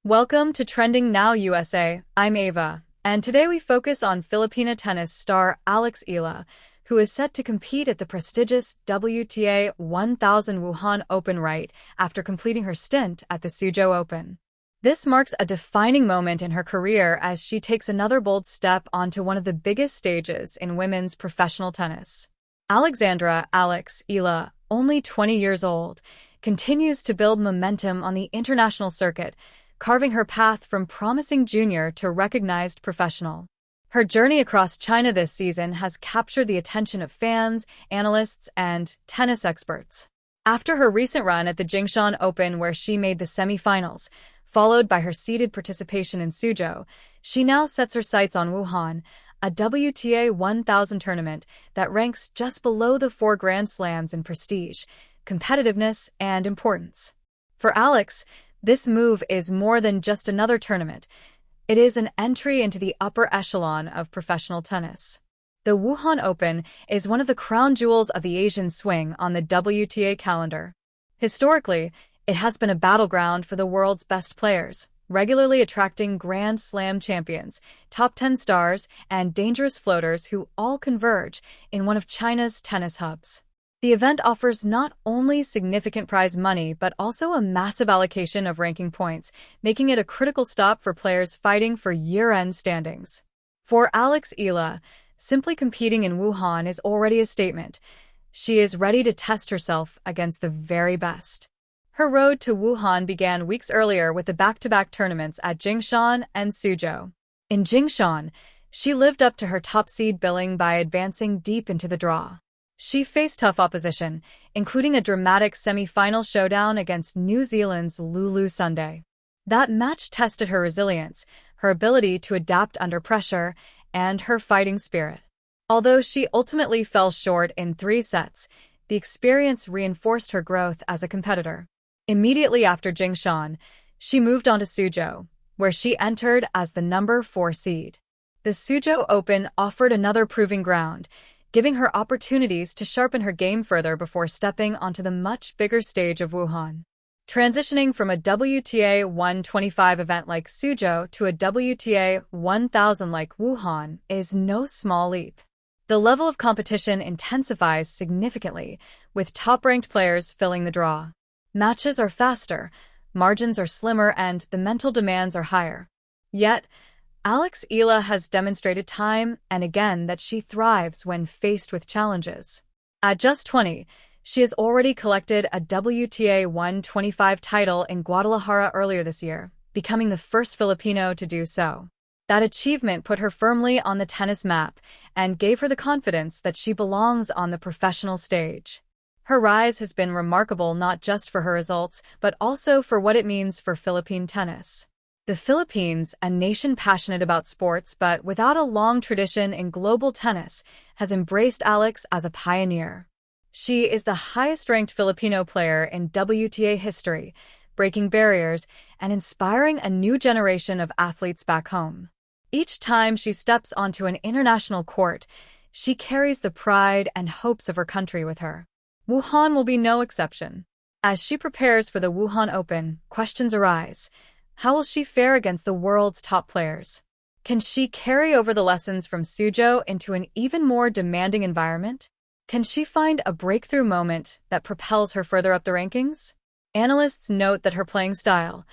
Welcome to Trending Now USA. I'm Ava, and today we focus on Filipina tennis star Alex Eala, who is set to compete at the prestigious WTA 1000 Wuhan Open right after completing her stint at the Suzhou Open. This marks a defining moment in her career as she takes another bold step onto one of the biggest stages in women's professional tennis. Alexandra Alex Eala, only 20 years old, continues to build momentum on the international circuit, carving her path from promising junior to recognized professional. Her journey across China this season has captured the attention of fans, analysts, and tennis experts. After her recent run at the Wuhan Open, where she made the semifinals, followed by her seeded participation in Suzhou, she now sets her sights on Wuhan, a WTA 1000 tournament that ranks just below the four Grand Slams in prestige, competitiveness, and importance. For Alex, this move is more than just another tournament. It is an entry into the upper echelon of professional tennis. The Wuhan Open is one of the crown jewels of the Asian swing on the WTA calendar. Historically, it has been a battleground for the world's best players, regularly attracting Grand Slam champions, top 10 stars, and dangerous floaters who all converge in one of China's tennis hubs. The event offers not only significant prize money but also a massive allocation of ranking points, making it a critical stop for players fighting for year-end standings. For Alex Eala, simply competing in Wuhan is already a statement. She is ready to test herself against the very best. Her road to Wuhan began weeks earlier with the back-to-back tournaments at Jingshan and Suzhou. In Jingshan, she lived up to her top seed billing by advancing deep into the draw. She faced tough opposition, including a dramatic semi-final showdown against New Zealand's Lulu Sunday. That match tested her resilience, her ability to adapt under pressure, and her fighting spirit. Although she ultimately fell short in 3 sets, the experience reinforced her growth as a competitor. Immediately after Jingshan, she moved on to Suzhou, where she entered as the number 4 seed. The Suzhou Open offered another proving ground, giving her opportunities to sharpen her game further before stepping onto the much bigger stage of Wuhan. Transitioning from a WTA 125 event like Suzhou to a WTA 1000 like Wuhan is no small leap. The level of competition intensifies significantly, with top-ranked players filling the draw. Matches are faster, margins are slimmer, and the mental demands are higher. Yet, Alex Eala has demonstrated time and again that she thrives when faced with challenges. At just 20, she has already collected a WTA 125 title in Guadalajara earlier this year, becoming the first Filipino to do so. That achievement put her firmly on the tennis map and gave her the confidence that she belongs on the professional stage. Her rise has been remarkable not just for her results, but also for what it means for Philippine tennis. The Philippines, a nation passionate about sports but without a long tradition in global tennis, has embraced Alex as a pioneer. She is the highest-ranked Filipino player in WTA history, breaking barriers and inspiring a new generation of athletes back home. Each time she steps onto an international court, she carries the pride and hopes of her country with her. Wuhan will be no exception. As she prepares for the Wuhan Open, questions arise. How will she fare against the world's top players? Can she carry over the lessons from Suzhou into an even more demanding environment? Can she find a breakthrough moment that propels her further up the rankings? Analysts note that her playing style,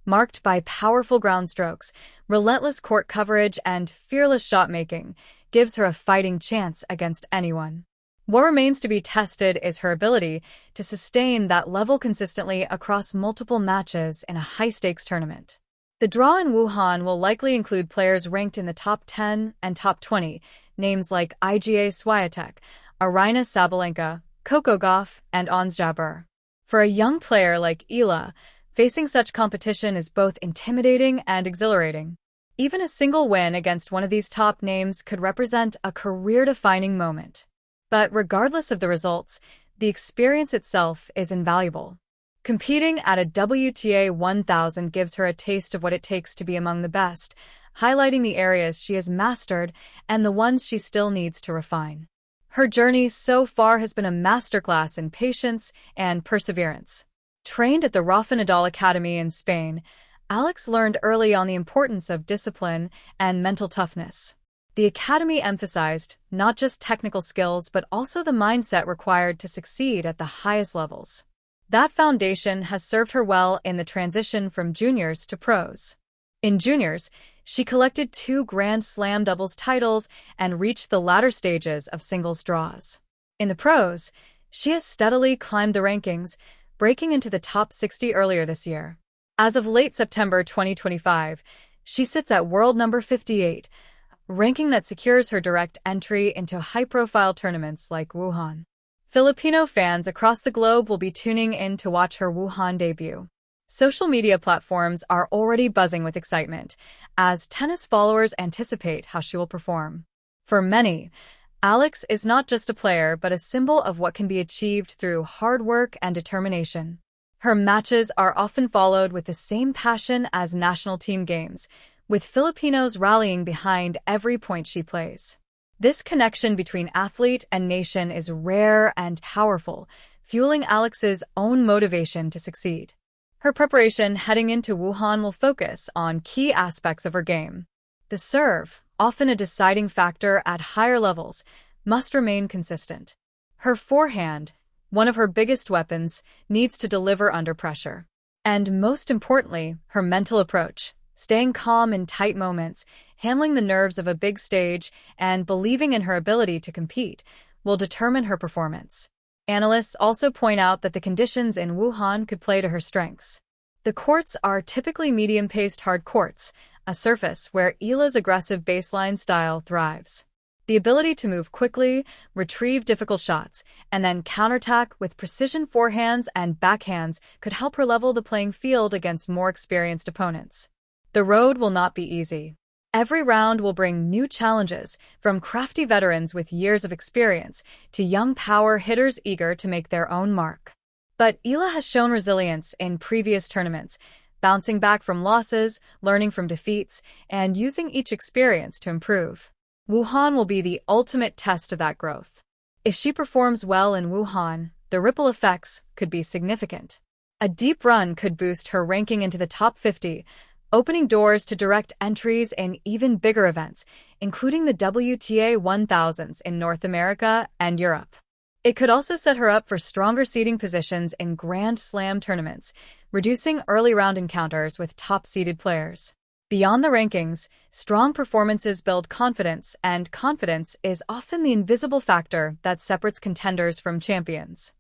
marked by powerful ground strokes, relentless court coverage, and fearless shot-making, gives her a fighting chance against anyone. What remains to be tested is her ability to sustain that level consistently across multiple matches in a high-stakes tournament. The draw in Wuhan will likely include players ranked in the top 10 and top 20, names like Iga Swiatek, Aryna Sabalenka, Coco Gauff, and Ons Jabeur. For a young player like Eala, facing such competition is both intimidating and exhilarating. Even a single win against one of these top names could represent a career-defining moment. But regardless of the results, the experience itself is invaluable. Competing at a WTA 1000 gives her a taste of what it takes to be among the best, highlighting the areas she has mastered and the ones she still needs to refine. Her journey so far has been a masterclass in patience and perseverance. Trained at the Rafa Nadal Academy in Spain, Alex learned early on the importance of discipline and mental toughness. The academy emphasized not just technical skills but also the mindset required to succeed at the highest levels. That foundation has served her well in the transition from juniors to pros. In juniors, she collected 2 Grand Slam doubles titles and reached the latter stages of singles draws. In the pros, she has steadily climbed the rankings, breaking into the top 60 earlier this year. As of late September 2025, she sits at world number 58, ranking that secures her direct entry into high-profile tournaments like Wuhan. Filipino fans across the globe will be tuning in to watch her Wuhan debut. Social media platforms are already buzzing with excitement as tennis followers anticipate how she will perform. For many, Alex is not just a player but a symbol of what can be achieved through hard work and determination. Her matches are often followed with the same passion as national team games, with Filipinos rallying behind every point she plays. This connection between athlete and nation is rare and powerful, fueling Alex's own motivation to succeed. Her preparation heading into Wuhan will focus on key aspects of her game. The serve, often a deciding factor at higher levels, must remain consistent. Her forehand, one of her biggest weapons, needs to deliver under pressure. And most importantly, her mental approach, staying calm in tight moments, handling the nerves of a big stage, and believing in her ability to compete, will determine her performance. Analysts also point out that the conditions in Wuhan could play to her strengths. The courts are typically medium-paced hard courts, a surface where Eala's aggressive baseline style thrives. The ability to move quickly, retrieve difficult shots, and then counterattack with precision forehands and backhands could help her level the playing field against more experienced opponents. The road will not be easy. Every round will bring new challenges, from crafty veterans with years of experience to young power hitters eager to make their own mark. But Eala has shown resilience in previous tournaments, bouncing back from losses, learning from defeats, and using each experience to improve. Wuhan will be the ultimate test of that growth. If she performs well in Wuhan, the ripple effects could be significant. A deep run could boost her ranking into the top 50, opening doors to direct entries in even bigger events, including the WTA 1000s in North America and Europe. It could also set her up for stronger seeding positions in Grand Slam tournaments, reducing early round encounters with top-seeded players. Beyond the rankings, strong performances build confidence, and confidence is often the invisible factor that separates contenders from champions.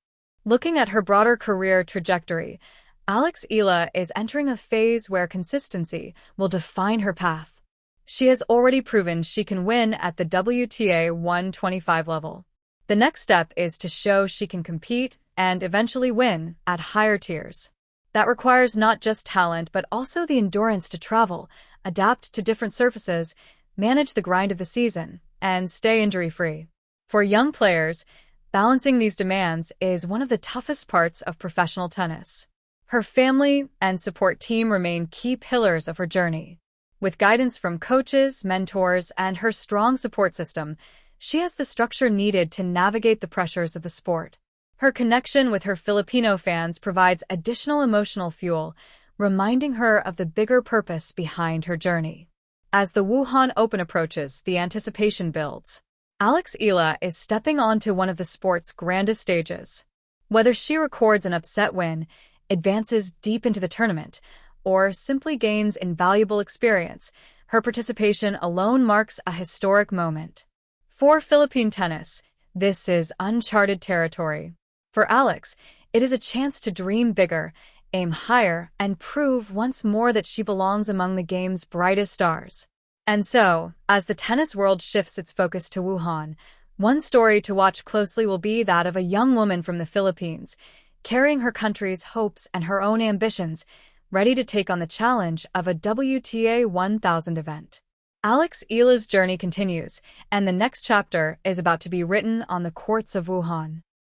Looking at her broader career trajectory, Alex Eala is entering a phase where consistency will define her path. She has already proven she can win at the WTA 125 level. The next step is to show she can compete and eventually win at higher tiers. That requires not just talent but also the endurance to travel, adapt to different surfaces, manage the grind of the season, and stay injury-free. For young players, balancing these demands is one of the toughest parts of professional tennis. Her family and support team remain key pillars of her journey. With guidance from coaches, mentors, and her strong support system, she has the structure needed to navigate the pressures of the sport. Her connection with her Filipino fans provides additional emotional fuel, reminding her of the bigger purpose behind her journey. As the Wuhan Open approaches, the anticipation builds. Alex Eala is stepping onto one of the sport's grandest stages. Whether she records an upset win, advances deep into the tournament, or simply gains invaluable experience, her participation alone marks a historic moment. For Philippine tennis, this is uncharted territory. For Alex, it is a chance to dream bigger, aim higher, and prove once more that she belongs among the game's brightest stars. And so, as the tennis world shifts its focus to Wuhan, one story to watch closely will be that of a young woman from the Philippines, carrying her country's hopes and her own ambitions, ready to take on the challenge of a WTA 1000 event. Alex Eala's journey continues, and the next chapter is about to be written on the courts of Wuhan.